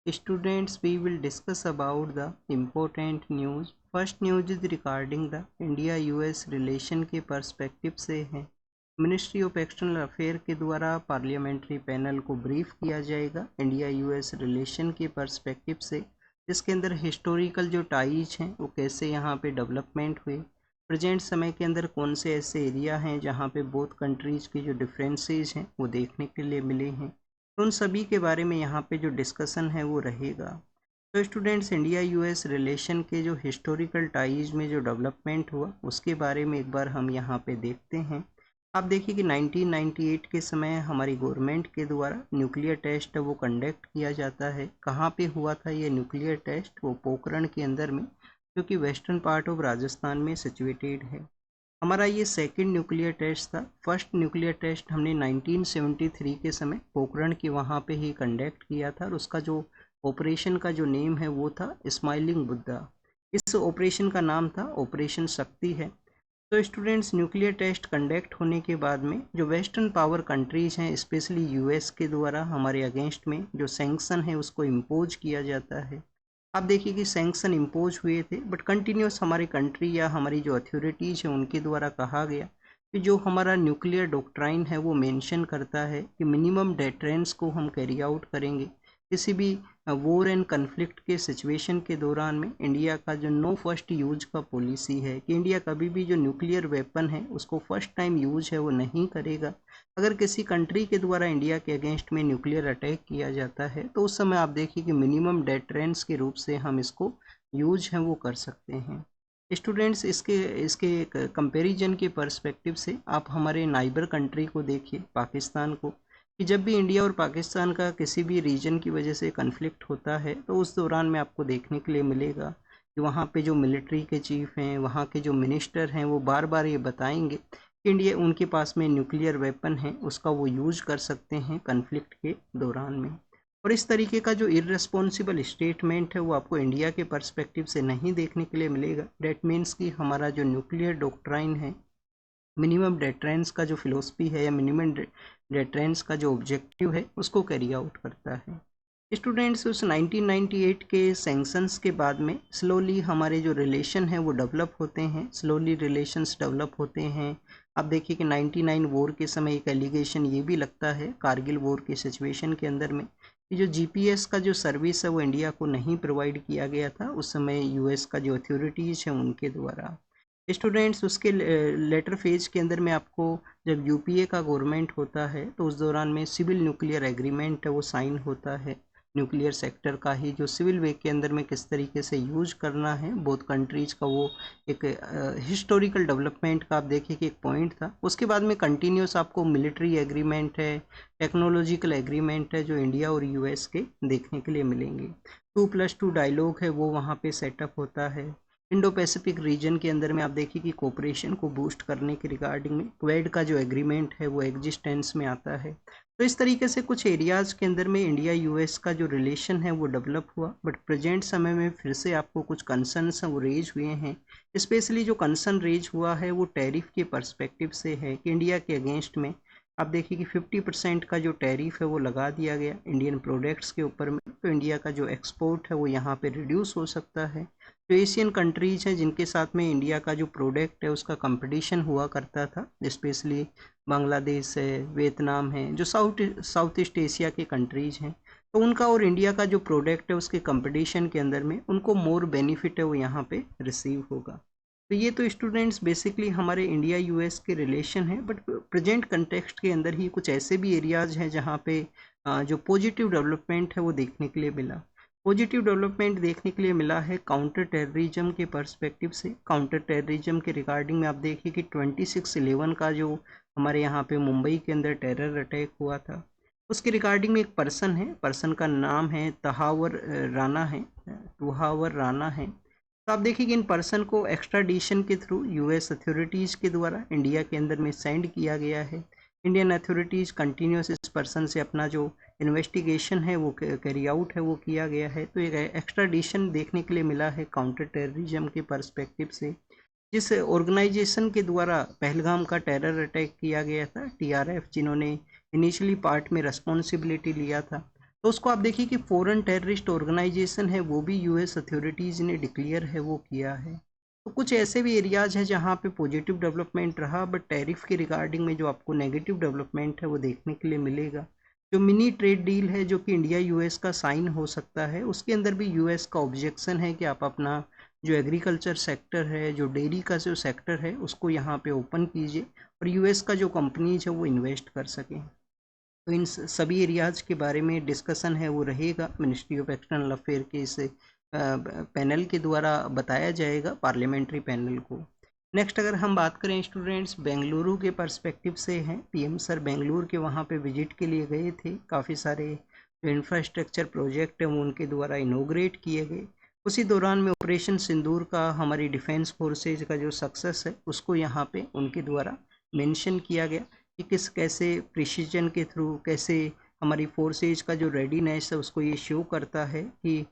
Students, we will discuss about the important news. First news is regarding the India-US relation के perspective से है। Ministry of external affair के द्वारा parliamentary panel को brief किया जाएगा इंडिया-US रिलेशन के पर्सपेक्टिव से, जिसके अंदर हिस्टोरिकल जो टाइज हैं वो कैसे यहाँ पे डेवलपमेंट हुए, प्रेजेंट समय के अंदर कौन से ऐसे एरिया हैं जहाँ पे बोथ कंट्रीज़ के जो डिफरेंसेस हैं वो देखने के लिए मिले हैं। तो उन सभी के बारे में यहाँ पे जो डिस्कशन है वो रहेगा। तो स्टूडेंट्स, इंडिया यूएस रिलेशन के जो हिस्टोरिकल टाइज में जो डेवलपमेंट हुआ उसके बारे में एक बार हम यहाँ पे देखते हैं। आप देखिए कि 1998 के समय हमारी गवर्नमेंट के द्वारा न्यूक्लियर टेस्ट वो कंडक्ट किया जाता है। कहाँ पे हुआ था ये न्यूक्लियर टेस्ट? वो पोखरण के अंदर में, जो कि वेस्टर्न पार्ट ऑफ राजस्थान में सिचुएटेड है। हमारा ये सेकंड न्यूक्लियर टेस्ट था। फर्स्ट न्यूक्लियर टेस्ट हमने 1973 के समय पोखरण के वहाँ पे ही कंडक्ट किया था और उसका जो ऑपरेशन का जो नेम है वो था स्माइलिंग बुद्धा। इस ऑपरेशन का नाम था ऑपरेशन शक्ति है। तो स्टूडेंट्स, न्यूक्लियर टेस्ट कंडक्ट होने के बाद में जो वेस्टर्न पावर कंट्रीज़ हैं, स्पेशली यूएस के द्वारा हमारे अगेंस्ट में जो सैंक्शन है उसको इम्पोज किया जाता है। आप देखिए कि सैंक्शन इम्पोज हुए थे, बट कंटिन्यूस हमारी कंट्री या हमारी जो अथॉरिटीज़ हैं उनके द्वारा कहा गया कि जो हमारा न्यूक्लियर डॉक्ट्राइन है वो मेंशन करता है कि मिनिमम डेटरेंस को हम कैरी आउट करेंगे। किसी भी वॉर एंड कन्फ्लिक्ट के सिचुएशन के दौरान में इंडिया का जो नो फर्स्ट यूज का पॉलिसी है कि इंडिया कभी भी जो न्यूक्लियर वेपन है उसको फर्स्ट टाइम यूज है वो नहीं करेगा। अगर किसी कंट्री के द्वारा इंडिया के अगेंस्ट में न्यूक्लियर अटैक किया जाता है तो उस समय आप देखिए कि मिनिमम डेटरेंस के रूप से हम इसको यूज है वो कर सकते हैं। स्टूडेंट्स, इसके कंपैरिजन के पर्सपेक्टिव से आप हमारे नाइबर कंट्री को देखिए, पाकिस्तान को, कि जब भी इंडिया और पाकिस्तान का किसी भी रीजन की वजह से कन्फ्लिक्ट होता है तो उस दौरान में आपको देखने के लिए मिलेगा कि वहाँ पे जो मिलिट्री के चीफ हैं, वहाँ के जो मिनिस्टर हैं, वो बार बार ये बताएंगे कि इंडिया उनके पास में न्यूक्लियर वेपन है, उसका वो यूज कर सकते हैं कन्फ्लिक्ट के दौरान में। और इस तरीके का जो इररेस्पॉन्सिबल स्टेटमेंट है वो आपको इंडिया के पर्सपेक्टिव से नहीं देखने के लिए मिलेगा। डेट मीन्स कि हमारा जो न्यूक्लियर डॉक्ट्राइन है, मिनिमम डेटरेंस का जो फिलोसफी है या मिनिमम डेटरेंस का जो ऑब्जेक्टिव है उसको कैरी आउट करता है। स्टूडेंट्स, उस 1998 के सैंक्शंस के बाद में स्लोली हमारे जो रिलेशन है वो डेवलप होते हैं, स्लोली रिलेशंस डेवलप होते हैं। आप देखिए कि 99 वॉर के समय एक एलिगेशन ये भी लगता है कारगिल वॉर की सिचुएशन के अंदर में कि जो जीपीएस का जो सर्विस है वो इंडिया को नहीं प्रोवाइड किया गया था उस समय यूएस का जो अथॉरिटीज़ हैं उनके द्वारा। स्टूडेंट्स, उसके लेटर फेज के अंदर में आपको जब यूपीए का गवर्नमेंट होता है तो उस दौरान में सिविल न्यूक्लियर एग्रीमेंट है वो साइन होता है। न्यूक्लियर सेक्टर का ही जो सिविल वे के अंदर में किस तरीके से यूज करना है बोथ कंट्रीज़ का, वो एक हिस्टोरिकल डेवलपमेंट का आप देखिए कि एक पॉइंट था। उसके बाद में कंटिन्यूस आपको मिलिट्री एग्रीमेंट है, टेक्नोलॉजिकल एग्रीमेंट है जो इंडिया और यूएस के देखने के लिए मिलेंगे। 2+2 डायलॉग है वो वहाँ पे सेटअप होता है। इंडो पैसिफिक रीजन के अंदर में आप देखिए कि कोऑपरेशन को बूस्ट करने के रिगार्डिंग में क्वेड का जो एग्रीमेंट है वो एग्जिस्टेंस में आता है। तो इस तरीके से कुछ एरियाज़ के अंदर में इंडिया यूएस का जो रिलेशन है वो डेवलप हुआ, बट प्रेजेंट समय में फिर से आपको कुछ कंसर्न्स वो रेज हुए हैं। स्पेशली जो कंसर्न रेज हुआ है वो टैरिफ के पर्सपेक्टिव से है कि इंडिया के अगेंस्ट में आप देखिए कि 50% का जो टैरिफ है वो लगा दिया गया इंडियन प्रोडक्ट्स के ऊपर में। तो इंडिया का जो एक्सपोर्ट है वो यहाँ पे रिड्यूस हो सकता है। जो एशियन कंट्रीज़ हैं जिनके साथ में इंडिया का जो प्रोडक्ट है उसका कंपटीशन हुआ करता था, स्पेशली बांग्लादेश है, वियतनाम है, जो साउथ ईस्ट एशिया के कंट्रीज़ हैं, तो उनका और इंडिया का जो प्रोडक्ट है उसके कंपटीशन के अंदर में उनको मोर बेनिफिट है वो यहाँ पे रिसीव होगा। तो ये तो स्टूडेंट्स बेसिकली हमारे इंडिया यूएस के रिलेशन है, बट प्रेजेंट कंटेक्स्ट के अंदर ही कुछ ऐसे भी एरियाज़ हैं जहाँ पे जो पॉजिटिव डेवलपमेंट है वो देखने के लिए मिला। पॉजिटिव डेवलपमेंट देखने के लिए मिला है काउंटर टेररिज्म के पर्सपेक्टिव से। काउंटर टेररिज्म के रिगार्डिंग में आप देखिए कि 26/11 का जो हमारे यहाँ पे मुंबई के अंदर टेरर अटैक हुआ था, उसके रिगार्डिंग में एक पर्सन है, पर्सन का नाम है तहावर राना है। तो आप देखिए कि इन पर्सन को एक्स्ट्राडिशन के थ्रू यूएस अथॉरिटीज़ के द्वारा इंडिया के अंदर में सेंड किया गया है। इंडियन अथॉरिटीज़ कंटिन्यूस इस पर्सन से अपना जो इन्वेस्टिगेशन है वो कैरी आउट है वो किया गया है। तो एक एक्स्ट्राडिशन देखने के लिए मिला है काउंटर टेररिज्म के पर्सपेक्टिव से। जिस ऑर्गेनाइजेशन के द्वारा पहलगाम का टेरर अटैक किया गया था, टीआरएफ, जिन्होंने इनिशियली पार्ट में रिस्पॉन्सिबिलिटी लिया था, तो उसको आप देखिए कि फॉरेन टेररिस्ट ऑर्गेनाइजेशन है, वो भी यूएस अथॉरिटीज़ ने डिक्लेयर है वो किया है। तो कुछ ऐसे भी एरियाज हैं जहाँ पे पॉजिटिव डेवलपमेंट रहा, बट टैरिफ के रिगार्डिंग में जो आपको नेगेटिव डेवलपमेंट है वो देखने के लिए मिलेगा। जो मिनी ट्रेड डील है जो कि इंडिया यूएस का साइन हो सकता है, उसके अंदर भी यूएस का ऑब्जेक्शन है कि आप अपना जो एग्रीकल्चर सेक्टर है, जो डेयरी का जो सेक्टर है, उसको यहाँ पे ओपन कीजिए और यूएस का जो कंपनीज है वो इन्वेस्ट कर सकें। तो इन सभी एरियाज़ के बारे में डिस्कशन है वो रहेगा, मिनिस्ट्री ऑफ एक्सटर्नल अफेयर के इस पैनल के द्वारा बताया जाएगा, पार्लियामेंट्री पैनल को। नेक्स्ट अगर हम बात करें स्टूडेंट्स, बेंगलुरु के पर्सपेक्टिव से हैं, पीएम सर बेंगलुरु के वहाँ पे विजिट के लिए गए थे। काफ़ी सारे जो इंफ्रास्ट्रक्चर प्रोजेक्ट हैं वो उनके द्वारा इनोग्रेट किए गए। उसी दौरान में ऑपरेशन सिंदूर का, हमारी डिफेंस फोर्सेज का जो सक्सेस है उसको यहाँ पे उनके द्वारा मेंशन किया गया कि किस कैसे प्रिसीजन के थ्रू कैसे हमारी फोर्सेज का जो रेडीनेस है उसको ये शो करता है कि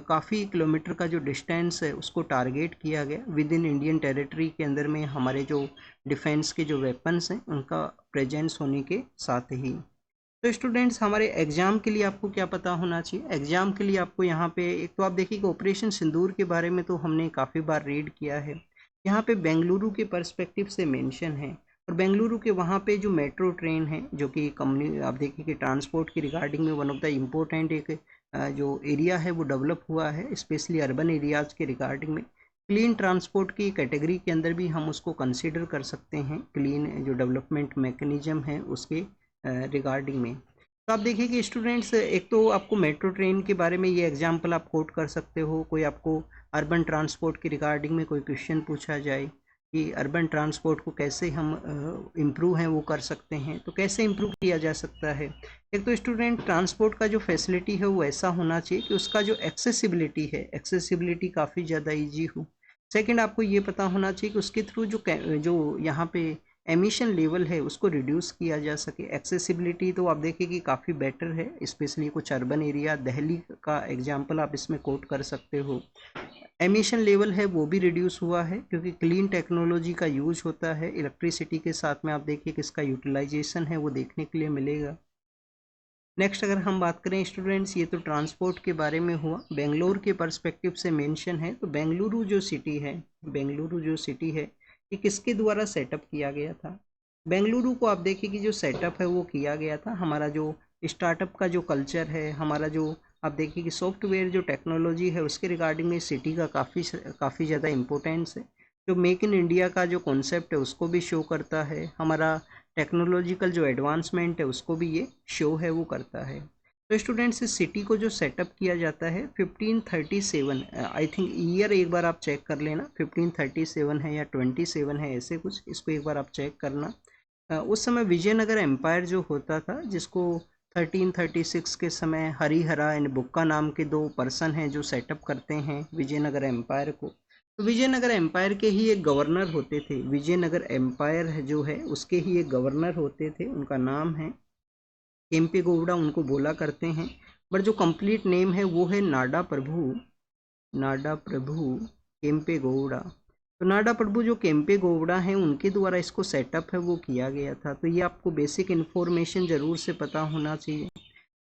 काफ़ी किलोमीटर का जो डिस्टेंस है उसको टारगेट किया गया विद इन इंडियन टेरिटरी के अंदर में, हमारे जो डिफेंस के जो वेपन्स हैं उनका प्रेजेंस होने के साथ ही। तो स्टूडेंट्स, हमारे एग्जाम के लिए आपको क्या पता होना चाहिए? एग्जाम के लिए आपको यहाँ पे एक तो आप देखिए कि ऑपरेशन सिंदूर के बारे में तो हमने काफ़ी बार रीड किया है, यहाँ पे बेंगलुरु के पर्सपेक्टिव से मेंशन है। और बेंगलुरु के वहाँ पे जो मेट्रो ट्रेन है जो कि कंपनी, आप देखिए कि ट्रांसपोर्ट की रिगार्डिंग में वन ऑफ द इम्पोर्टेंट एक जो एरिया है वो डेवलप हुआ है, स्पेशली अर्बन एरियाज़ के रिगार्डिंग में। क्लीन ट्रांसपोर्ट की कैटेगरी के अंदर भी हम उसको कंसिडर कर सकते हैं, क्लीन जो डेवलपमेंट मैकेनिज्म है उसके रिगार्डिंग में। तो आप देखिए कि स्टूडेंट्स, एक तो आपको मेट्रो ट्रेन के बारे में ये एग्जांपल आप कोट कर सकते हो, कोई आपको अर्बन ट्रांसपोर्ट की रिगार्डिंग में कोई क्वेश्चन पूछा जाए कि अर्बन ट्रांसपोर्ट को कैसे हम इम्प्रूव हैं वो कर सकते हैं, तो कैसे इम्प्रूव किया जा सकता है? एक तो स्टूडेंट, ट्रांसपोर्ट का जो फैसिलिटी है वो ऐसा होना चाहिए कि उसका जो एक्सेसिबिलिटी है, एक्सेसिबिलिटी काफ़ी ज़्यादा ईजी हो। सेकंड, आपको ये पता होना चाहिए कि उसके थ्रू जो यहाँ पे एमिशन लेवल है उसको रिड्यूस किया जा सके। एक्सेसिबिलिटी तो आप देखिए कि काफ़ी बेटर है, स्पेशली कुछ अर्बन एरिया, दिल्ली का एग्जांपल आप इसमें कोट कर सकते हो। एमिशन लेवल है वो भी रिड्यूस हुआ है क्योंकि क्लीन टेक्नोलॉजी का यूज होता है। इलेक्ट्रिसिटी के साथ में आप देखिए कि इसका यूटिलाइजेशन है वो देखने के लिए मिलेगा। नेक्स्ट अगर हम बात करें स्टूडेंट्स, ये तो ट्रांसपोर्ट के बारे में हुआ। बेंगलोर के पर्सपेक्टिव से मेंशन है, तो बेंगलुरु जो सिटी है, बेंगलुरु जो सिटी है ये किसके द्वारा सेटअप किया गया था? बेंगलुरु को आप देखिए कि जो सेटअप है वो किया गया था, हमारा जो स्टार्टअप का जो कल्चर है, हमारा जो आप देखिए कि सॉफ्टवेयर जो टेक्नोलॉजी है उसके रिगार्डिंग में सिटी का काफ़ी ज़्यादा इम्पोर्टेंस है। जो मेक इन इंडिया का जो कॉन्सेप्ट है उसको भी शो करता है, हमारा टेक्नोलॉजिकल जो एडवांसमेंट है उसको भी ये शो है वो करता है। तो स्टूडेंट्स, इस सिटी को जो सेटअप किया जाता है 1537, आई थिंक ईयर एक बार आप चेक कर लेना, 1537 है या 27 है, ऐसे कुछ, इसको एक बार आप चेक करना। उस समय विजयनगर एम्पायर जो होता था, जिसको 1336 के समय हरिहरा एंड बुक्का नाम के दो पर्सन हैं जो सेटअप करते हैं विजयनगर एम्पायर को। तो विजयनगर एम्पायर के ही एक गवर्नर होते थे, विजयनगर एम्पायर जो है उसके ही एक गवर्नर होते थे, उनका नाम है केम्पेगौड़ा, उनको बोला करते हैं। बट जो कंप्लीट नेम है वो है नाडा प्रभु केम्पेगौड़ा। तो नाडा प्रभु जो केम्पेगौड़ा हैं उनके द्वारा इसको सेटअप है वो किया गया था। तो ये आपको बेसिक इन्फॉर्मेशन ज़रूर से पता होना चाहिए।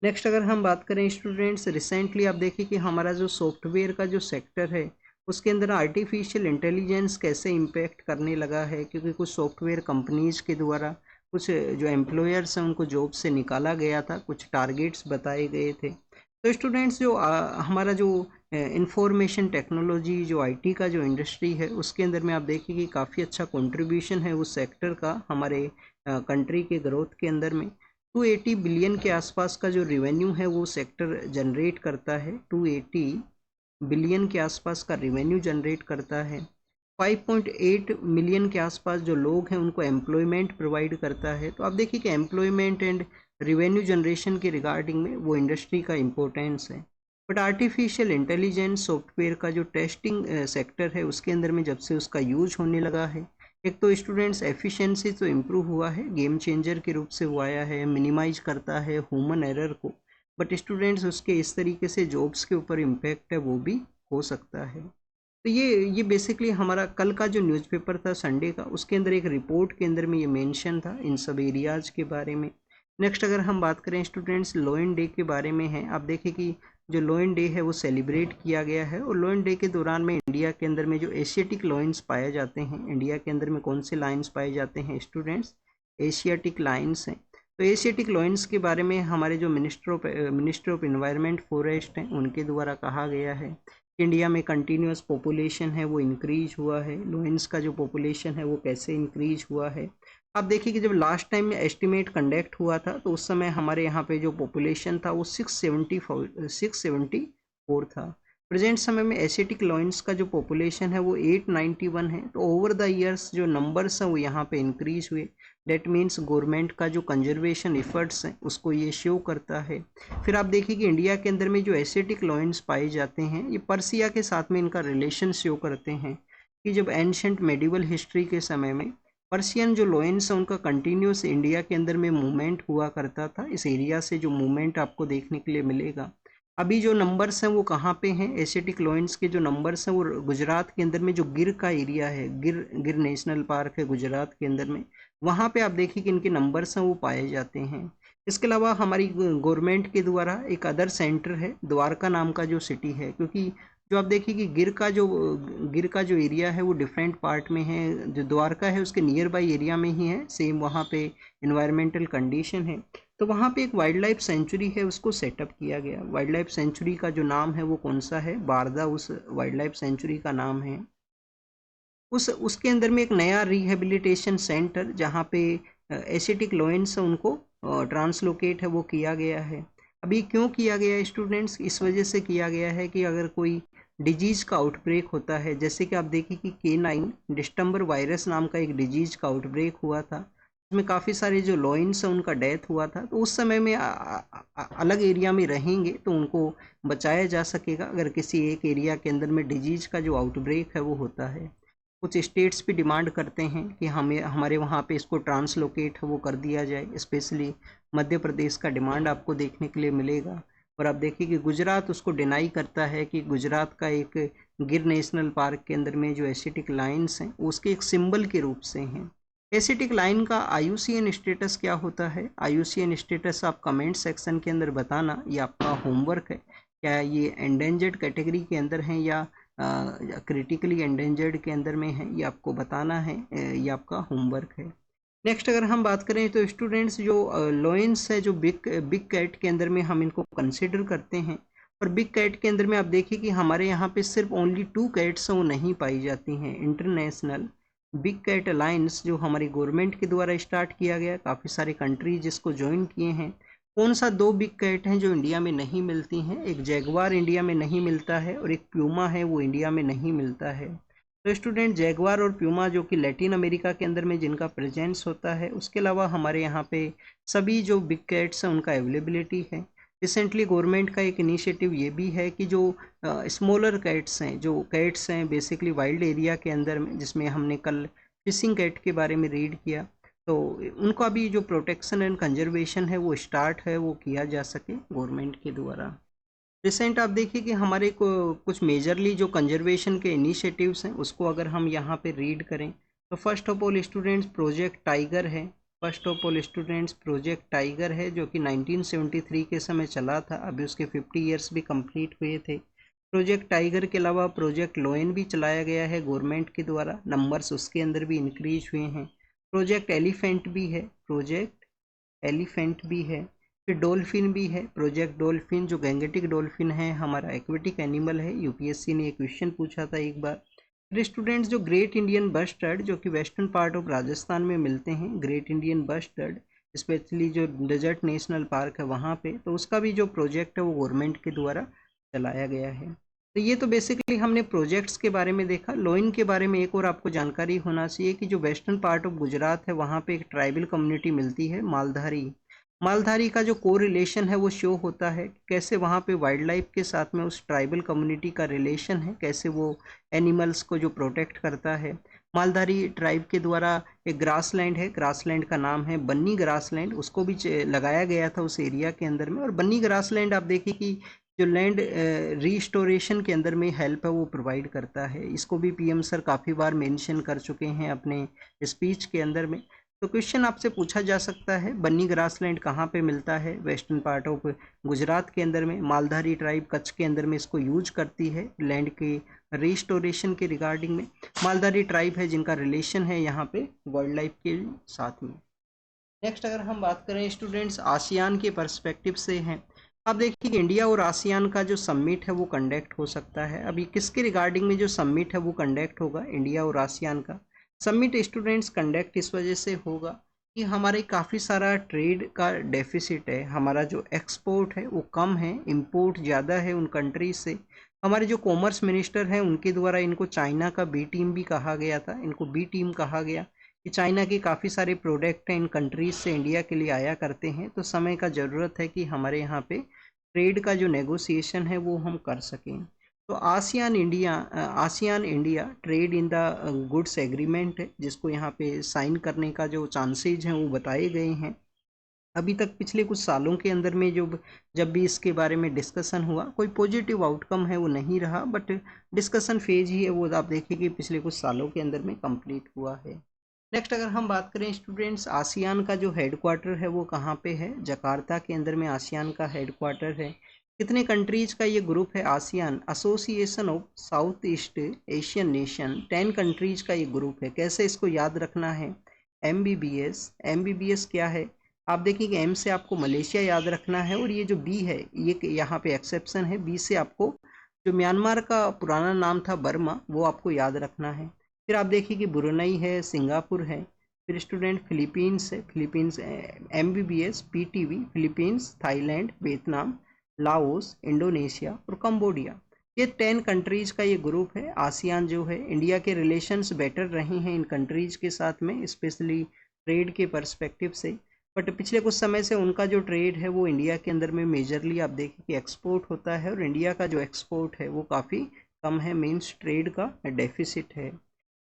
नेक्स्ट अगर हम बात करें स्टूडेंट्स, रिसेंटली आप देखिए कि हमारा जो सॉफ्टवेयर का जो सेक्टर है उसके अंदर आर्टिफिशियल इंटेलिजेंस कैसे इम्पैक्ट करने लगा है, क्योंकि कुछ सॉफ्टवेयर कंपनीज के द्वारा कुछ जो एम्प्लॉयर्स हैं उनको जॉब से निकाला गया था, कुछ टारगेट्स बताए गए थे। तो स्टूडेंट्स, जो हमारा जो इंफॉर्मेशन टेक्नोलॉजी जो आईटी का जो इंडस्ट्री है उसके अंदर में आप देखिए कि काफ़ी अच्छा कंट्रीब्यूशन है उस सेक्टर का हमारे कंट्री के ग्रोथ के अंदर में। 280 बिलियन के आसपास का जो रेवेन्यू है वो सेक्टर जनरेट करता है, 280 बिलियन के आसपास का रेवेन्यू जनरेट करता है। 5.8 मिलियन के आसपास जो लोग हैं उनको एम्प्लॉयमेंट प्रोवाइड करता है। तो आप देखिए कि एम्प्लॉयमेंट एंड रेवेन्यू जनरेशन के रिगार्डिंग में वो इंडस्ट्री का इम्पोर्टेंस है। बट आर्टिफिशियल इंटेलिजेंस सॉफ्टवेयर का जो टेस्टिंग सेक्टर है उसके अंदर में जब से उसका यूज होने लगा है, एक तो स्टूडेंट्स एफिशिएंसी तो इम्प्रूव हुआ है, गेम चेंजर के रूप से वो आया है, मिनिमाइज करता है ह्यूमन एरर को। बट स्टूडेंट्स, उसके इस तरीके से जॉब्स के ऊपर इम्पैक्ट है वो भी हो सकता है। तो ये बेसिकली हमारा कल का जो न्यूज़पेपर था संडे का, उसके अंदर एक रिपोर्ट के अंदर में ये मेंशन था इन सब एरियाज़ के बारे में। नेक्स्ट अगर हम बात करें स्टूडेंट्स लोइन डे के बारे में है, आप देखें कि जो लोइन डे है वो सेलिब्रेट किया गया है और लोइन डे के दौरान में इंडिया के अंदर में जो एशियाटिक लॉयंस पाए जाते हैं, इंडिया के अंदर में कौन से लाइन्स पाए जाते हैं स्टूडेंट्स, एशियाटिक लाइन्स हैं। तो एशियाटिक लॉयंस के बारे में हमारे जो मिनिस्टर ऑफ इन्वायरमेंट फॉरेस्ट हैं उनके द्वारा कहा गया है कि इंडिया में कंटिन्यूस पॉपुलेशन है वो इंक्रीज हुआ है। लॉयंस का जो पॉपुलेशन है वो कैसे इंक्रीज हुआ है, आप देखिए कि जब लास्ट टाइम में एस्टिमेट कंडक्ट हुआ था तो उस समय हमारे यहाँ पे जो पॉपुलेशन था वो 674 था। प्रेजेंट समय में एशियाटिक लॉयंस का जो पॉपुलेशन है वो 891 है। तो ओवर द ईयर्स जो नंबर्स हैं वो यहाँ पे इंक्रीज हुए। डेट मीन्स गवर्नमेंट का जो कंजर्वेशन एफर्ट्स हैं उसको ये शो करता है। फिर आप देखिए कि इंडिया के अंदर में जो एशियाटिक लॉयंस पाए जाते हैं ये पर्सिया के साथ में इनका रिलेशन शो करते हैं कि जब एंशंट मेडिवल हिस्ट्री के समय में पर्शियन जो लॉयंस है उनका कंटिन्यूस इंडिया के अंदर में मूवमेंट हुआ करता था। इस एरिया से जो मूवमेंट आपको देखने के लिए मिलेगा। अभी जो नंबर्स हैं वो कहाँ पे हैं, एशियाटिक लॉयंस के जो नंबर्स हैं वो गुजरात के अंदर में जो गिर का एरिया है, गिर नेशनल पार्क है गुजरात के अंदर में, वहाँ पे आप देखिए कि इनके नंबर्स हैं वो पाए जाते हैं। इसके अलावा हमारी गवर्नमेंट के द्वारा एक अदर सेंटर है द्वारका नाम का जो सिटी है, क्योंकि जो आप देखिए कि गिर का जो एरिया है वो डिफरेंट पार्ट में है, जो द्वारका है उसके नियर बाई एरिया में ही है, सेम वहाँ पे इन्वायरमेंटल कंडीशन है। तो वहाँ पे एक वाइल्ड लाइफ सेंचुरी है उसको सेटअप किया गया। वाइल्ड लाइफ सेंचुरी का जो नाम है वो कौन सा है, बारदा उस वाइल्ड लाइफ सेंचुरी का नाम है। उसके अंदर में एक नया रिहेबिलिटेशन सेंटर जहाँ पे एशियाटिक लॉयंस उनको ट्रांसलोकेट है वो किया गया है। अभी क्यों किया गया है स्टूडेंट्स, इस वजह से किया गया है कि अगर कोई डिजीज़ का आउटब्रेक होता है, जैसे कि आप देखिए कि K9 डिस्टेंबर वायरस नाम का एक डिजीज़ का आउटब्रेक हुआ था, इसमें काफ़ी सारे जो लॉयंस हैं उनका डेथ हुआ था। तो उस समय में अलग एरिया में रहेंगे तो उनको बचाया जा सकेगा अगर किसी एक एरिया के अंदर में डिजीज़ का जो आउटब्रेक है वो होता है। कुछ स्टेट्स भी डिमांड करते हैं कि हमें हमारे वहाँ पे इसको ट्रांसलोकेट है वो कर दिया जाए। स्पेशली मध्य प्रदेश का डिमांड आपको देखने के लिए मिलेगा। और आप देखिए कि गुजरात उसको डिनाई करता है कि गुजरात का एक गिर नेशनल पार्क के अंदर में जो एशियाटिक लाइन्स हैं उसके एक सिंबल के रूप से हैं। एशियाटिक लाइन का IUCN स्टेटस क्या होता है, IUCN स्टेटस आप कमेंट सेक्शन के अंदर बताना, ये आपका होमवर्क है। क्या ये एंडेंजर्ड कैटेगरी के अंदर हैं या क्रिटिकली एंडेंजर्ड के अंदर में है, ये आपको बताना है, ये आपका होमवर्क है। नेक्स्ट अगर हम बात करें तो स्टूडेंट्स जो लॉयंस है जो बिग कैट के अंदर में हम इनको कंसिडर करते हैं, और बिग कैट के अंदर में आप देखिए कि हमारे यहाँ पे सिर्फ ओनली 2 कैट्स वो नहीं पाई जाती हैं। इंटरनेशनल बिग कैट अलायंस जो हमारी गवर्नमेंट के द्वारा स्टार्ट किया गया, काफ़ी सारे कंट्रीज जिसको ज्वाइन किए हैं। कौन सा 2 बिग कैट हैं जो इंडिया में नहीं मिलती हैं, एक जैगवार इंडिया में नहीं मिलता है और एक प्यूमा है वो इंडिया में नहीं मिलता है। तो स्टूडेंट जैगवार और प्यूमा जो कि लैटिन अमेरिका के अंदर में जिनका प्रेजेंस होता है, उसके अलावा हमारे यहाँ पे सभी जो बिग कैट्स हैं उनका अवेलेबिलिटी है। रिसेंटली गवर्नमेंट का एक इनिशिएटिव ये भी है कि जो स्मॉलर कैट्स हैं, जो कैट्स हैं बेसिकली वाइल्ड एरिया के अंदर में, जिसमें हमने कल फिशिंग कैट के बारे में रीड किया, तो उनका भी जो प्रोटेक्शन एंड कंजर्वेशन है वो स्टार्ट है वो किया जा सके गवर्नमेंट के द्वारा। रिसेंट आप देखिए कि हमारे को कुछ मेजरली जो कंजर्वेशन के इनिशिएटिव्स हैं उसको अगर हम यहाँ पे रीड करें तो first of all students project tiger है। First of all students project tiger है जो कि 1973 के समय चला था, अभी उसके 50 ईयर्स भी कंप्लीट हुए थे। प्रोजेक्ट टाइगर के अलावा प्रोजेक्ट लोयन भी चलाया गया है गवर्नमेंट के द्वारा, नंबर्स उसके अंदर भी इंक्रीज हुए हैं। प्रोजेक्ट एलिफेंट भी है, प्रोजेक्ट एलिफेंट भी है। फिर डॉल्फिन भी है, प्रोजेक्ट डॉल्फिन जो गैंगेटिक डॉल्फिन है हमारा एक्वेटिक एनिमल है, यूपीएससी ने एक क्वेश्चन पूछा था एक बार। फिर स्टूडेंट्स जो ग्रेट इंडियन बस्टर्ड जो कि वेस्टर्न पार्ट ऑफ राजस्थान में मिलते हैं, ग्रेट इंडियन बस्टर्ड स्पेशली जो डेजर्ट नेशनल पार्क है वहाँ पे, तो उसका भी जो प्रोजेक्ट है वो गवर्नमेंट के द्वारा चलाया गया है। तो ये तो बेसिकली हमने प्रोजेक्ट्स के बारे में देखा। लोइन के बारे में एक और आपको जानकारी होना चाहिए कि जो वेस्टर्न पार्ट ऑफ गुजरात है वहाँ पे एक ट्राइबल कम्युनिटी मिलती है मालधारी। मालधारी का जो को रिलेशन है वो शो होता है कैसे वहाँ पे वाइल्ड लाइफ के साथ में उस ट्राइबल कम्युनिटी का रिलेशन है, कैसे वो एनिमल्स को जो प्रोटेक्ट करता है। मालधारी ट्राइब के द्वारा एक ग्रासलैंड है, ग्रासलैंड का नाम है बन्नी ग्रासलैंड, उसको भी लगाया गया था उस एरिया के अंदर में। और बन्नी ग्रासलैंड आप देखिए कि जो लैंड रीस्टोरेशन के अंदर में हेल्प है वो प्रोवाइड करता है। इसको भी पीएम सर काफ़ी बार मेंशन कर चुके हैं अपने स्पीच के अंदर में। तो क्वेश्चन आपसे पूछा जा सकता है बन्नी ग्रासलैंड कहाँ पे मिलता है? वेस्टर्न पार्ट ऑफ गुजरात के अंदर में। मालधारी ट्राइब कच्छ के अंदर में इसको यूज करती है लैंड के रिस्टोरेशन के रिगार्डिंग में। मालधारी ट्राइब है जिनका रिलेशन है यहाँ पे वाइल्ड लाइफ के साथ में। नेक्स्ट अगर हम बात करें स्टूडेंट्स आसियान के पर्सपेक्टिव से हैं। आप देखिए कि इंडिया और आसियान का जो समिट है वो कंडक्ट हो सकता है। अभी किसके रिगार्डिंग में जो समिट है वो कंडक्ट होगा? इंडिया और आसियान का समिट स्टूडेंट्स कंडक्ट इस वजह से होगा कि हमारे काफ़ी सारा ट्रेड का डेफिसिट है, हमारा जो एक्सपोर्ट है वो कम है, इंपोर्ट ज़्यादा है उन कंट्रीज से। हमारे जो कॉमर्स मिनिस्टर हैं उनके द्वारा इनको चाइना का बी टीम भी कहा गया था, इनको बी टीम कहा गया कि चाइना के काफ़ी सारे प्रोडक्ट हैं इन कंट्रीज से इंडिया के लिए आया करते हैं, तो समय का ज़रूरत है कि हमारे यहाँ पे ट्रेड का जो नेगोशिएशन है वो हम कर सकें। तो ASEAN India trade in the goods agreement है जिसको यहाँ पे साइन करने का जो चांसेज हैं वो बताए गए हैं। अभी तक पिछले कुछ सालों के अंदर में जब भी इसके बारे में डिस्कशन हुआ कोई पॉजिटिव आउटकम है वो नहीं रहा, बट डिस्कशन फेज ही है वो आप देखिए कि पिछले कुछ सालों के अंदर में कंप्लीट हुआ है। नेक्स्ट अगर हम बात करें स्टूडेंट्स आसियान का जो हेडक्वार्टर है वो कहाँ पे है? जकार्ता के अंदर में आसियान का हेडक्वार्टर है। कितने कंट्रीज का ये ग्रुप है? ASEAN association of south east Asian nation, 10 countries का ये ग्रुप है। कैसे इसको याद रखना है? एमबीबीएस क्या है? आप देखिए कि एम से आपको मलेशिया याद रखना है और ये जो बी है ये यहाँ पे एक्सेप्शन है, बी से आपको जो म्यांमार का पुराना नाम था बर्मा वो आपको याद रखना है। फिर आप देखिए कि ब्रुनई है, सिंगापुर है, फिर स्टूडेंट फिलीपींस है, Philippines MBBS PTV Philippines, Thailand, Vietnam, Laos, Indonesia और कंबोडिया। ये 10 कंट्रीज का ये ग्रुप है। आसियान जो है इंडिया के रिलेशंस बेटर रहे हैं इन कंट्रीज के साथ में, स्पेशली ट्रेड के पर्सपेक्टिव से, बट पिछले कुछ समय से उनका जो ट्रेड है वो इंडिया के अंदर में मेजरली आप देखिए कि एक्सपोर्ट होता है और इंडिया का जो एक्सपोर्ट है वो काफ़ी कम है, मीन्स ट्रेड का डेफिसिट है।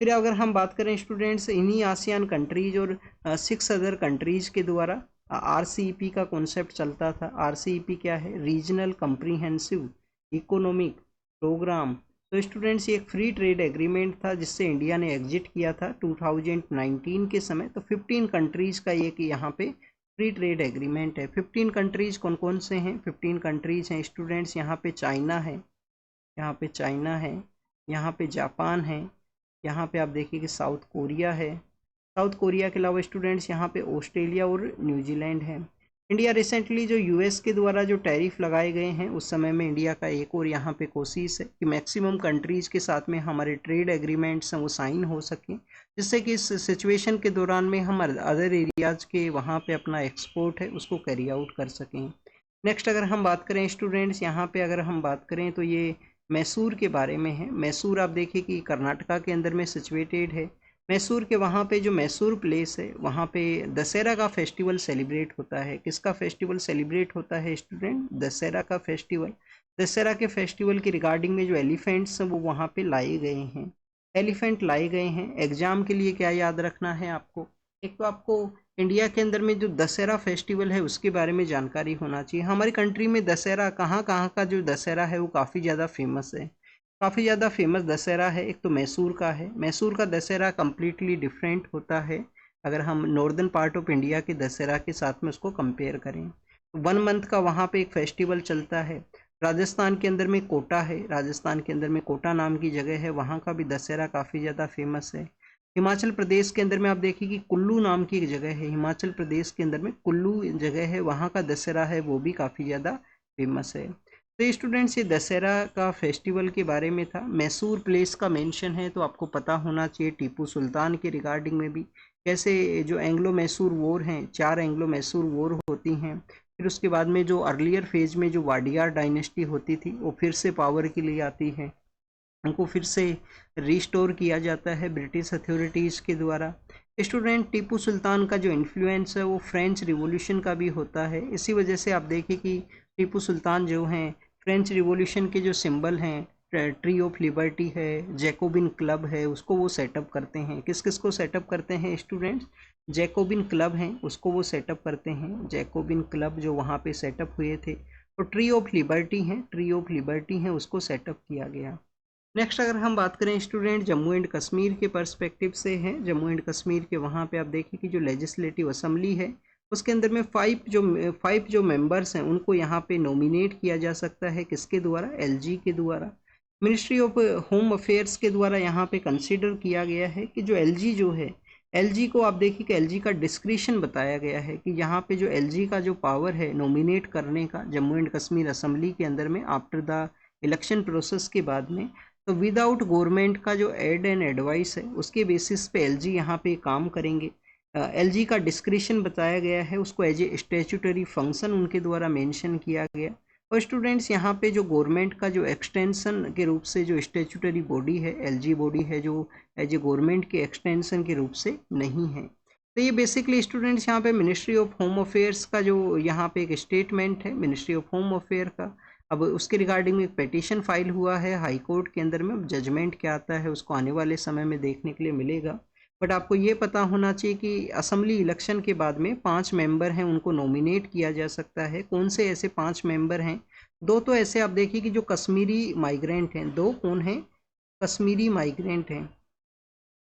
फिर अगर हम बात करें स्टूडेंट्स इन्हीं आसियान कंट्रीज और 6 अदर कंट्रीज के द्वारा आरसीईपी का कॉन्सेप्ट चलता था। आरसीईपी क्या है? Regional comprehensive economic program. तो स्टूडेंट्स ये एक फ्री ट्रेड एग्रीमेंट था जिससे इंडिया ने एग्जिट किया था 2019 के समय। तो 15 कंट्रीज का ये कि यहाँ पे फ्री ट्रेड एग्रीमेंट है। 15 कंट्रीज कौन कौन से हैं? 15 कंट्रीज हैं स्टूडेंट्स, यहाँ पे चाइना है, यहाँ पे चाइना है, यहाँ पे जापान है, यहाँ पे आप देखिए कि साउथ कोरिया है। साउथ कोरिया के अलावा स्टूडेंट्स यहाँ पे ऑस्ट्रेलिया और न्यूजीलैंड है। इंडिया रिसेंटली जो यूएस के द्वारा जो टैरिफ लगाए गए हैं उस समय में इंडिया का एक और यहाँ पे कोशिश है कि मैक्सिमम कंट्रीज के साथ में हमारे ट्रेड एग्रीमेंट्स हैं वो साइन हो सकें, जिससे कि इस सिचुएशन के दौरान में हम अदर एरियाज के वहाँ पे अपना एक्सपोर्ट है उसको कैरी आउट कर सकें। नेक्स्ट अगर हम बात करें स्टूडेंट्स यहाँ पे अगर हम बात करें तो ये मैसूर के बारे में है। मैसूर आप देखिए कि कर्नाटका के अंदर में सिचुएटेड है। मैसूर के वहाँ पे जो मैसूर प्लेस है वहाँ पे दशहरा का फेस्टिवल सेलिब्रेट होता है। किसका फेस्टिवल सेलिब्रेट होता है स्टूडेंट? दशहरा का फेस्टिवल। दशहरा के फेस्टिवल के रिगार्डिंग में जो एलिफेंट्स हैं वो वहाँ पे लाए गए हैं, एलिफेंट लाए गए हैं। एग्जाम के लिए क्या याद रखना है आपको? एक तो आपको इंडिया के अंदर में जो दशहरा फेस्टिवल है उसके बारे में जानकारी होना चाहिए। हमारी कंट्री में दशहरा कहाँ कहाँ का जो दशहरा है वो काफ़ी ज़्यादा फेमस है, काफ़ी ज़्यादा फेमस दशहरा है। एक तो मैसूर का है, मैसूर का दशहरा कम्प्लीटली डिफरेंट होता है अगर हम नॉर्दर्न पार्ट ऑफ इंडिया के दशहरा के साथ में उसको कंपेयर करें। 1 मंथ का वहाँ पे एक फेस्टिवल चलता है। राजस्थान के अंदर में कोटा है, राजस्थान के अंदर में कोटा नाम की जगह है, वहाँ का भी दशहरा काफ़ी ज़्यादा फेमस है। हिमाचल प्रदेश के अंदर में आप देखिए कि कुल्लू नाम की एक जगह है, हिमाचल प्रदेश के अंदर में कुल्लू जगह है, वहाँ का दशहरा है वो भी काफ़ी ज़्यादा फेमस है। तो स्टूडेंट्स ये दशहरा का फेस्टिवल के बारे में था। मैसूर प्लेस का मेंशन है तो आपको पता होना चाहिए टीपू सुल्तान के रिगार्डिंग में भी कैसे जो एंग्लो मैसूर वॉर हैं, 4 एंग्लो मैसूर वॉर होती हैं। फिर उसके बाद में जो अर्लियर फेज में जो वाडियार डायनेस्टी होती थी वो फिर से पावर के लिए आती है, उनको फिर से रिस्टोर किया जाता है ब्रिटिश अथॉरिटीज़ के द्वारा। स्टूडेंट टीपू सुल्तान का जो इन्फ्लुएंस है वो फ्रेंच रिवॉल्यूशन का भी होता है। इसी वजह से आप देखिए कि टीपू सुल्तान जो हैं फ्रेंच रिवॉल्यूशन के जो सिंबल हैं, ट्री ऑफ लिबर्टी है, जैकोबिन क्लब है, उसको वो सेटअप करते हैं। किस किस को सेटअप करते हैं स्टूडेंट्स? जैकोबिन क्लब हैं उसको वो सेटअप करते हैं, जैकोबिन क्लब जो वहाँ पे सेटअप हुए थे। तो ट्री ऑफ लिबर्टी हैं, ट्री ऑफ लिबर्टी हैं उसको सेटअप किया गया। नेक्स्ट अगर हम बात करें स्टूडेंट जम्मू एंड कश्मीर के पर्सपेक्टिव से हैं, जम्मू एंड कश्मीर के वहाँ पे आप देखिए कि जो लेजिस्लेटिव असेंबली है उसके अंदर में फाइव जो मेंबर्स हैं उनको यहाँ पे नॉमिनेट किया जा सकता है, किसके द्वारा, एलजी के द्वारा। मिनिस्ट्री ऑफ होम अफेयर्स के द्वारा यहाँ पे कंसिडर किया गया है कि जो एलजी जो है, एलजी को आप देखिए कि एलजी का डिस्क्रिशन बताया गया है कि यहाँ पे जो एलजी का जो पावर है नॉमिनेट करने का जम्मू एंड कश्मीर असेंबली के अंदर में आफ्टर द इलेक्शन प्रोसेस के बाद में, तो विदाउट गवर्नमेंट का जो एड एंड एडवाइस है उसके बेसिस पे एलजी यहाँ पे काम करेंगे। एलजी का डिस्क्रिशन बताया गया है, उसको एज ए स्टेचुटरी फंक्शन उनके द्वारा मेंशन किया गया। और स्टूडेंट्स यहाँ पे जो गवर्नमेंट का जो एक्सटेंशन के रूप से जो स्टेचुटरी बॉडी है, एलजी बॉडी है, जो एज ए गवर्नमेंट के एक्सटेंशन के रूप से नहीं है। तो ये बेसिकली स्टूडेंट्स यहाँ पे मिनिस्ट्री ऑफ होम अफेयर्स का जो यहाँ पे एक स्टेटमेंट है मिनिस्ट्री ऑफ होम अफेयर का। अब उसके रिगार्डिंग एक पिटीशन फाइल हुआ है हाई कोर्ट के अंदर में। जजमेंट क्या आता है उसको आने वाले समय में देखने के लिए मिलेगा। बट आपको ये पता होना चाहिए कि असेंबली इलेक्शन के बाद में 5 मेंबर हैं उनको नॉमिनेट किया जा सकता है। कौन से ऐसे 5 मेंबर हैं? 2 तो ऐसे आप देखिए कि जो कश्मीरी माइग्रेंट हैं। 2 कौन हैं? कश्मीरी माइग्रेंट हैं।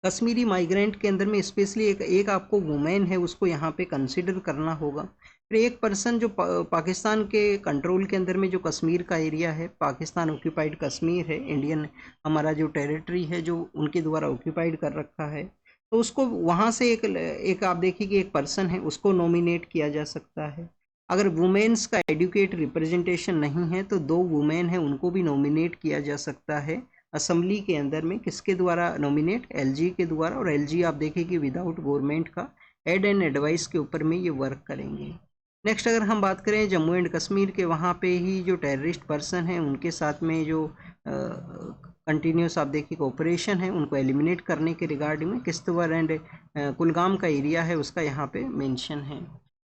कश्मीरी माइग्रेंट के अंदर में स्पेशली एक आपको वुमेन है उसको यहाँ पे कंसिडर करना होगा। फिर एक पर्सन जो पाकिस्तान के कंट्रोल के अंदर में जो कश्मीर का एरिया है, पाकिस्तान ऑक्यूपाइड कश्मीर है, इंडियन हमारा जो टेरिटरी है जो उनके द्वारा ऑक्यूपाइड कर रखा है, तो उसको वहाँ से एक आप देखिए कि एक पर्सन है उसको नॉमिनेट किया जा सकता है। अगर वुमेन्स का एडुकेट रिप्रेजेंटेशन नहीं है तो 2 वुमेन है उनको भी नॉमिनेट किया जा सकता है असेंबली के अंदर में। किसके द्वारा नॉमिनेट? एलजी के द्वारा। और एलजी आप देखिए कि विदाउट गवर्नमेंट का एड एंड एडवाइस के ऊपर में ये वर्क करेंगे। नेक्स्ट अगर हम बात करें जम्मू एंड कश्मीर के, वहाँ पे ही जो टेररिस्ट पर्सन हैं उनके साथ में जो कंटिन्यूस आप देखिए ऑपरेशन है उनको एलिमिनेट करने के रिगार्डिंग में किश्तवाड़ एंड कुलगाम का एरिया है उसका यहाँ पे मेंशन है।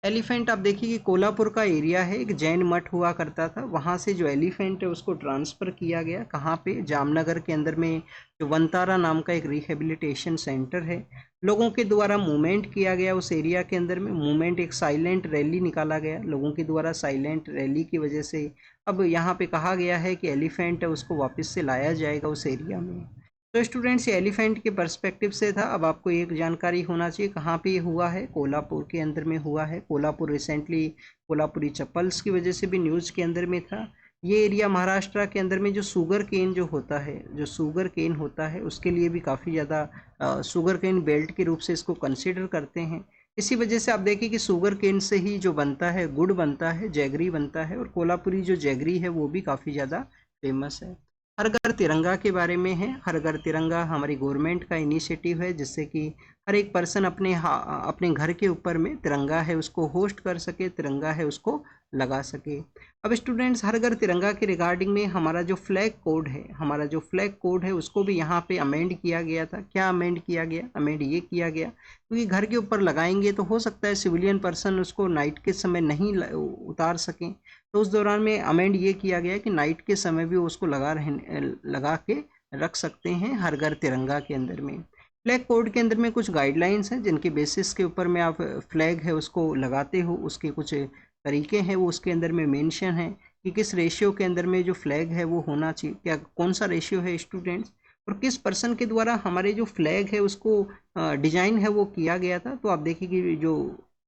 एलिफेंट आप देखिए कि कोल्हापुर का एरिया है, एक जैन मठ हुआ करता था, वहाँ से जो एलिफेंट है उसको ट्रांसफ़र किया गया कहाँ पे? जामनगर के अंदर में जो वंतारा नाम का एक रिहेबिलिटेशन सेंटर है। लोगों के द्वारा मूवमेंट किया गया उस एरिया के अंदर में। मूवमेंट एक साइलेंट रैली निकाला गया लोगों के द्वारा। साइलेंट रैली की वजह से अब यहाँ पे कहा गया है कि एलिफेंट है उसको वापस से लाया जाएगा उस एरिया में। तो स्टूडेंट्स ये एलिफेंट के पर्सपेक्टिव से था। अब आपको एक जानकारी होना चाहिए कहाँ पे ये हुआ है? कोल्हापुर के अंदर में हुआ है। कोल्हापुर रिसेंटली कोल्हापुरी चप्पल्स की वजह से भी न्यूज़ के अंदर में था। ये एरिया महाराष्ट्र के अंदर में जो शुगर केन जो होता है, जो शुगर केन होता है उसके लिए भी काफ़ी ज़्यादा शुगर केन बेल्ट के रूप से इसको कंसिडर करते हैं। इसी वजह से आप देखिए कि शुगर केन से ही जो बनता है गुड़ बनता है, जैगरी बनता है, और कोल्हापुरी जो जैगरी है वो भी काफ़ी ज़्यादा फेमस है। हर घर तिरंगा के बारे में है। हर घर तिरंगा हमारी गवर्नमेंट का इनिशिएटिव है जिससे कि हर एक पर्सन अपने घर के ऊपर में तिरंगा है उसको होस्ट कर सके, तिरंगा है उसको लगा सके। अब स्टूडेंट्स हर घर तिरंगा के रिगार्डिंग में हमारा जो फ्लैग कोड है उसको भी यहाँ पे अमेंड किया गया था। क्या अमेंड किया गया? अमेंड ये किया गया क्योंकि घर के ऊपर लगाएंगे तो हो सकता है सिविलियन पर्सन उसको नाइट के समय नहीं उतार सकें, तो उस दौरान में अमेंड ये किया गया कि नाइट के समय भी उसको लगा के रख सकते हैं हर घर तिरंगा के अंदर में। फ्लैग कोड के अंदर में कुछ गाइडलाइंस हैं जिनके बेसिस के ऊपर में आप फ्लैग है उसको लगाते हो, उसके कुछ तरीके हैं वो उसके अंदर में मेंशन है कि किस रेशियो के अंदर में जो फ्लैग है वो होना चाहिए, क्या कौन सा रेशियो है स्टूडेंट्स, और किस पर्सन के द्वारा हमारे जो फ्लैग है उसको डिजाइन है वो किया गया था। तो आप देखिए कि जो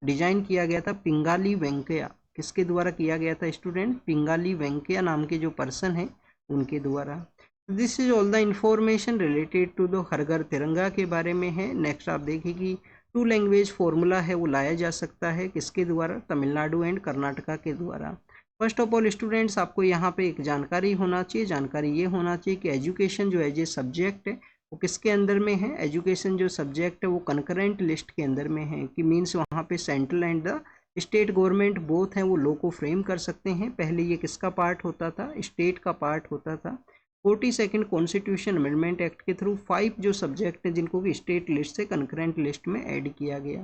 डिजाइन किया गया था पिंगाली वेंकैया, किसके द्वारा किया गया था स्टूडेंट? पिंगाली वेंकैया नाम के जो पर्सन है उनके द्वारा। This is all the information related to the Har Ghar Tiranga के बारे में है। नेक्स्ट आप देखिए कि 2 लैंग्वेज फॉर्मूला है वो लाया जा सकता है किसके द्वारा? तमिलनाडु एंड कर्नाटका के द्वारा। फर्स्ट ऑफ ऑल स्टूडेंट्स आपको यहाँ पे एक जानकारी होना चाहिए, जानकारी ये होना चाहिए कि एजुकेशन जो एज ए सब्जेक्ट है वो किसके अंदर में है? एजुकेशन जो सब्जेक्ट है वो कंकरेंट लिस्ट के अंदर में है, कि मीन्स वहाँ पे central and the state government both हैं वो लॉ को फ्रेम कर सकते हैं। पहले ये किसका पार्ट होता था? स्टेट का पार्ट होता था। 42nd कॉन्स्टिट्यूशन अमेंडमेंट एक्ट के थ्रू 5 जो सब्जेक्ट हैं जिनको कि स्टेट लिस्ट से कंकरेंट लिस्ट में ऐड किया गया।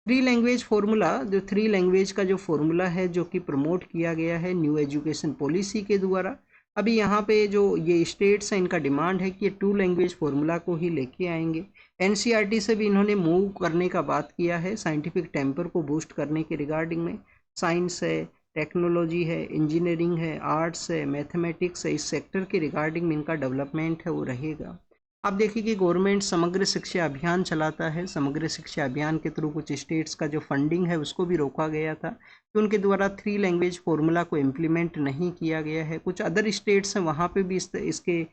3 लैंग्वेज फार्मूला, जो 3 लैंग्वेज का जो फार्मूला है जो कि प्रमोट किया गया है न्यू एजुकेशन पॉलिसी के द्वारा। अभी यहाँ पे जो ये स्टेट्स हैं इनका डिमांड है कि ये 2 लैंग्वेज फार्मूला को ही लेके आएंगे। एनसीईआरटी से भी इन्होंने मूव करने का बात किया है साइंटिफिक टेम्पर को बूस्ट करने के रिगार्डिंग में। साइंस है, टेक्नोलॉजी है, इंजीनियरिंग है, आर्ट्स है, मैथमेटिक्स है, इस सेक्टर के रिगार्डिंग में इनका डेवलपमेंट है वो रहेगा। आप देखिए कि गवर्नमेंट समग्र शिक्षा अभियान चलाता है। समग्र शिक्षा अभियान के थ्रू कुछ स्टेट्स का जो फंडिंग है उसको भी रोका गया था कि उनके द्वारा 3 लैंग्वेज फॉर्मूला को इम्प्लीमेंट नहीं किया गया है। कुछ अदर स्टेट्स हैं वहाँ पे भी इसके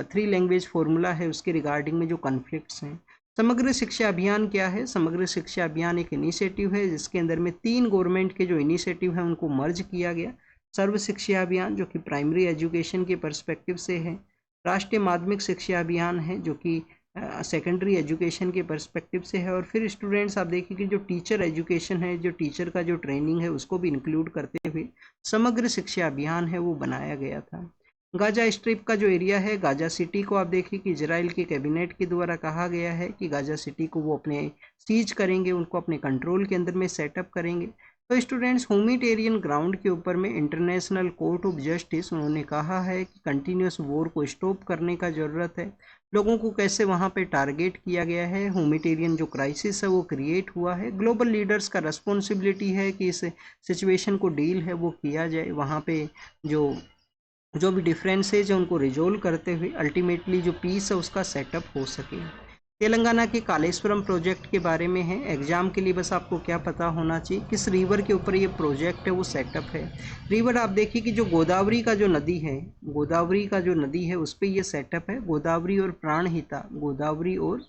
3 लैंग्वेज फॉर्मूला है उसके रिगार्डिंग में जो कन्फ्लिक्ट्स हैं। समग्र शिक्षा अभियान क्या है? समग्र शिक्षा अभियान एक इनिशिएटिव है जिसके अंदर में 3 गवर्नमेंट के जो इनिशिएटिव हैं उनको मर्ज किया गया। सर्व शिक्षा अभियान जो कि प्राइमरी एजुकेशन के पर्सपेक्टिव से है, राष्ट्रीय माध्यमिक शिक्षा अभियान है जो कि सेकेंडरी एजुकेशन के पर्सपेक्टिव से है, और फिर स्टूडेंट्स आप देखिए कि जो टीचर एजुकेशन है, जो टीचर का जो ट्रेनिंग है उसको भी इंक्लूड करते हुए समग्र शिक्षा अभियान है वो बनाया गया था। गाजा स्ट्रिप का जो एरिया है, गाजा सिटी को आप देखिए कि इजराइल के कैबिनेट के द्वारा कहा गया है कि गाजा सिटी को वो अपने सीज करेंगे, उनको अपने कंट्रोल के अंदर में सेटअप करेंगे। तो स्टूडेंट्स, ह्यूमैनिटेरियन ग्राउंड के ऊपर में इंटरनेशनल कोर्ट ऑफ जस्टिस उन्होंने कहा है कि कंटिन्यूस वॉर को स्टॉप करने का ज़रूरत है। लोगों को कैसे वहाँ पे टारगेट किया गया है, ह्यूमैनिटेरियन जो क्राइसिस है वो क्रिएट हुआ है। ग्लोबल लीडर्स का रिस्पॉन्सिबिलिटी है कि इस सिचुएशन को डील है वो किया जाए। वहाँ पे जो भी डिफरेंसेज है उनको रिजोल्व करते हुए अल्टीमेटली जो पीस है उसका सेटअप हो सके। तेलंगाना के कालेश्वरम प्रोजेक्ट के बारे में है। एग्जाम के लिए बस आपको क्या पता होना चाहिए, किस रिवर के ऊपर ये प्रोजेक्ट है वो सेटअप है। रिवर आप देखिए कि जो गोदावरी का जो नदी है, गोदावरी का जो नदी है उस पर ये सेटअप है। गोदावरी और प्राणहिता, गोदावरी और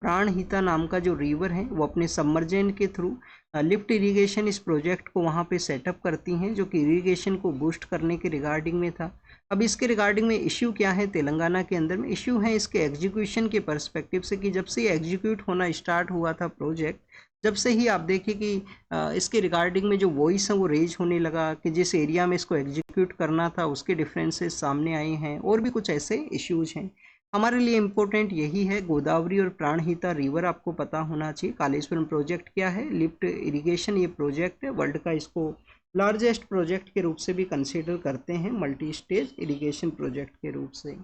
प्राणहिता नाम का जो रिवर है वो अपने सबमर्जन के थ्रू लिफ्ट इरिगेशन इस प्रोजेक्ट को वहाँ पे सेटअप करती हैं, जो कि इरिगेशन को बूस्ट करने के रिगार्डिंग में था। अब इसके रिगार्डिंग में इश्यू क्या है तेलंगाना के अंदर में? इश्यू है इसके एग्जीक्यूशन के पर्सपेक्टिव से, कि जब से एग्जीक्यूट होना स्टार्ट हुआ था प्रोजेक्ट, जब से ही आप देखिए कि इसके रिगार्डिंग में जो वॉइस है वो रेज होने लगा कि जिस एरिया में इसको एग्जीक्यूट करना था उसके डिफरेंसेस सामने आए हैं, और भी कुछ ऐसे इश्यूज हैं। हमारे लिए इम्पोर्टेंट यही है, गोदावरी और प्राणहिता रिवर आपको पता होना चाहिए। कालेश्वरम प्रोजेक्ट क्या है? लिफ्ट इरिगेशन ये प्रोजेक्ट है, वर्ल्ड का इसको लार्जेस्ट प्रोजेक्ट के रूप से भी कंसीडर करते हैं, मल्टी स्टेज इरिगेशन प्रोजेक्ट के रूप से।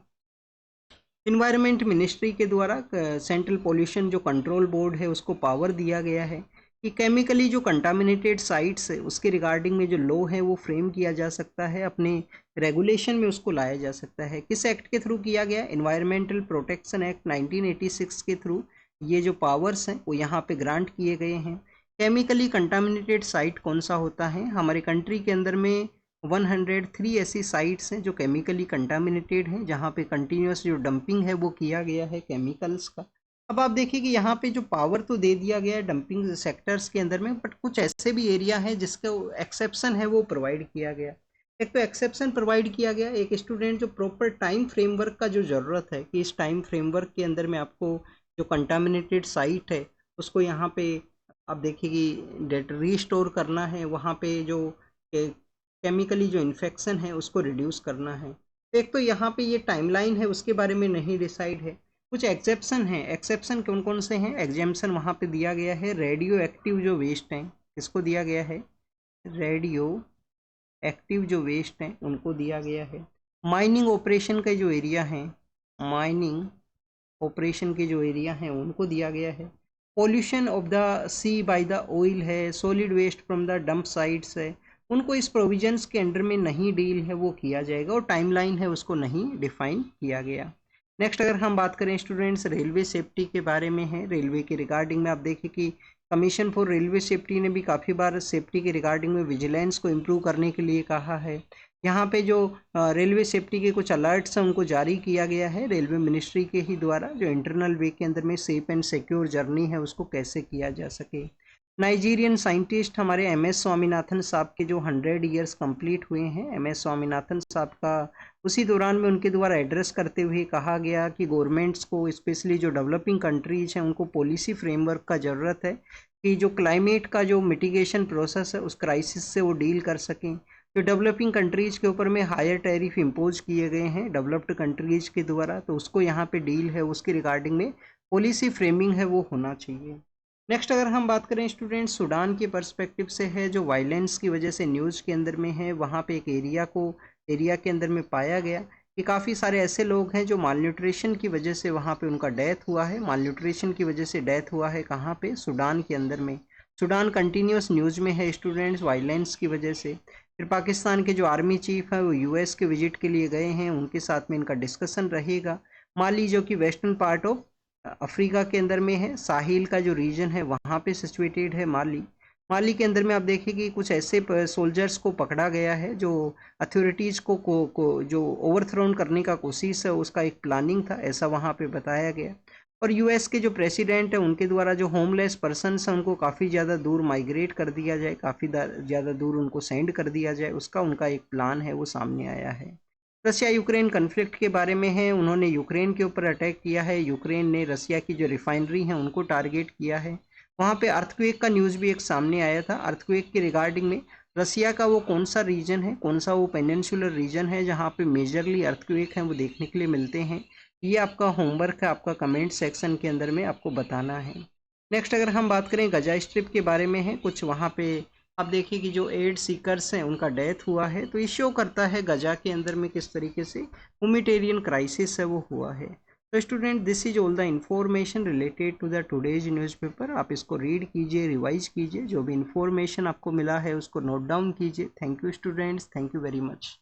इन्वायरमेंट मिनिस्ट्री के द्वारा सेंट्रल पोल्यूशन जो कंट्रोल बोर्ड है उसको पावर दिया गया है कि केमिकली जो कंटामिनेटेड साइट्स है उसके रिगार्डिंग में जो लॉ है वो फ्रेम किया जा सकता है, अपने रेगुलेशन में उसको लाया जा सकता है। किस एक्ट के थ्रू किया गया? एनवायरमेंटल प्रोटेक्शन एक्ट 1986 के थ्रू ये जो पावर्स हैं वो यहाँ पे ग्रांट किए गए हैं। केमिकली कंटामिनेटेड साइट कौन सा होता है? हमारे कंट्री के अंदर में 103 ऐसी साइट्स हैं जो केमिकली कंटामिनेटेड हैं, जहाँ पे कंटिन्यूस जो डंपिंग है वो किया गया है केमिकल्स का। अब आप देखिए कि यहाँ पे जो पावर तो दे दिया गया है डंपिंग सेक्टर्स के अंदर में, बट कुछ ऐसे भी एरिया है जिसका एक्सेप्शन है वो प्रोवाइड किया गया। एक तो एक्सेप्शन प्रोवाइड किया गया, एक स्टूडेंट जो प्रॉपर टाइम फ्रेमवर्क का जो ज़रूरत है कि इस टाइम फ्रेमवर्क के अंदर में आपको जो कंटामिनेटेड साइट है उसको यहाँ पे आप देखिए कि डेट रीस्टोर करना है, वहाँ पे जो केमिकली जो इन्फेक्शन है उसको रिड्यूस करना है। एक तो यहाँ पे ये टाइमलाइन है उसके बारे में नहीं डिसाइड है। कुछ एक्सेप्शन हैं, एक्सेप्शन कौन कौन से हैं? एग्जाम्पशन वहाँ पे दिया गया है रेडियो एक्टिव जो वेस्ट हैं, किसको दिया गया है? रेडियो एक्टिव जो वेस्ट हैं उनको दिया गया है। माइनिंग ऑपरेशन का जो एरिया है, माइनिंग ऑपरेशन के जो एरिया हैं उनको दिया गया है। Pollution of the sea by the oil है, solid waste from the dump sites है, उनको इस प्रोविजंस के अंडर में नहीं डील है वो किया जाएगा, और टाइमलाइन है उसको नहीं डिफाइन किया गया। नेक्स्ट अगर हम बात करें स्टूडेंट्स रेलवे सेफ्टी के बारे में है। रेलवे के रिगार्डिंग में आप देखें कि कमीशन फॉर रेलवे सेफ्टी ने भी काफ़ी बार सेफ्टी के रिगार्डिंग में विजिलेंस को इम्प्रूव करने के लिए कहा है। यहाँ पे जो रेलवे सेफ्टी के कुछ अलर्ट्स हैं उनको जारी किया गया है रेलवे मिनिस्ट्री के ही द्वारा, जो इंटरनल वे के अंदर में सेफ एंड सिक्योर जर्नी है उसको कैसे किया जा सके। नाइजीरियन साइंटिस्ट हमारे MS स्वामीनाथन साहब के जो 100 ईयर्स कंप्लीट हुए हैं, MS स्वामीनाथन साहब का उसी दौरान में उनके द्वारा एड्रेस करते हुए कहा गया कि गवर्नमेंट्स को, स्पेशली जो डेवलपिंग कंट्रीज हैं, उनको पॉलिसी फ्रेमवर्क का ज़रूरत है कि जो क्लाइमेट का जो मिटिगेशन प्रोसेस है उस क्राइसिस से वो डील कर सकें। जो डेवलपिंग कंट्रीज़ के ऊपर में हायर टैरिफ इम्पोज किए गए हैं डेवलप्ड कंट्रीज़ के द्वारा, तो उसको यहाँ पे डील है उसके रिगार्डिंग में पॉलिसी फ्रेमिंग है वो होना चाहिए। नेक्स्ट अगर हम बात करें स्टूडेंट सूडान के पर्सपेक्टिव से है, जो वायलेंस की वजह से न्यूज़ के अंदर में है, वहाँ पे एक एरिया के अंदर में पाया गया कि काफ़ी सारे ऐसे लोग हैं जो मालन्यूट्रिशन की वजह से वहाँ पे उनका डेथ हुआ है। मालन्यूट्रिशन की वजह से डेथ हुआ है कहाँ पे? सूडान के अंदर में। सूडान कंटिन्यूस न्यूज़ में है स्टूडेंट्स वायलेंस की वजह से। फिर पाकिस्तान के जो आर्मी चीफ है वो यूएस के विजिट के लिए गए हैं, उनके साथ में इनका डिस्कशन रहेगा। माली जो कि वेस्टर्न पार्ट ऑफ अफ्रीका के अंदर में है, साहिल का जो रीजन है वहाँ पे सिचुएटेड है माली। माली के अंदर में आप देखिए कि कुछ ऐसे सोल्जर्स को पकड़ा गया है जो अथॉरिटीज़ को जो ओवरथ्रोन करने का कोशिश है, उसका एक प्लानिंग था, ऐसा वहाँ पे बताया गया। और यूएस के जो प्रेसिडेंट है उनके द्वारा जो होमलेस पर्सनस हैं उनको काफ़ी ज़्यादा दूर माइग्रेट कर दिया जाए, काफ़ी ज़्यादा दूर उनको सेंड कर दिया जाए, उसका उनका एक प्लान है वो सामने आया है। रशिया यूक्रेन कन्फ्लिक्ट के बारे में है, उन्होंने यूक्रेन के ऊपर अटैक किया है, यूक्रेन ने रशिया की जो रिफाइनरी हैं उनको टारगेट किया है। वहाँ पे अर्थक्वेक का न्यूज़ भी एक सामने आया था, अर्थक्वेक के रिगार्डिंग में रसिया का वो कौन सा रीजन है, कौन सा वो पेनिनसुलर रीजन है जहाँ पे मेजरली अर्थक्वेक हैं वो देखने के लिए मिलते हैं। ये आपका होमवर्क है, आपका कमेंट सेक्शन के अंदर में आपको बताना है। नेक्स्ट अगर हम बात करें गजा स्ट्रिप के बारे में है, कुछ वहाँ पे आप देखिए कि जो एड सीकर्स हैं उनका डेथ हुआ है, तो ये शो करता है गजा के अंदर में किस तरीके से ह्यूमैनिटेरियन क्राइसिस है वो हुआ है। तो student this is all the information related to the today's newspaper. आप इसको रीड कीजिए, रिवाइज कीजिए, जो भी इंफॉर्मेशन आपको मिला है उसको नोट डाउन कीजिए। Thank you students, thank you very much.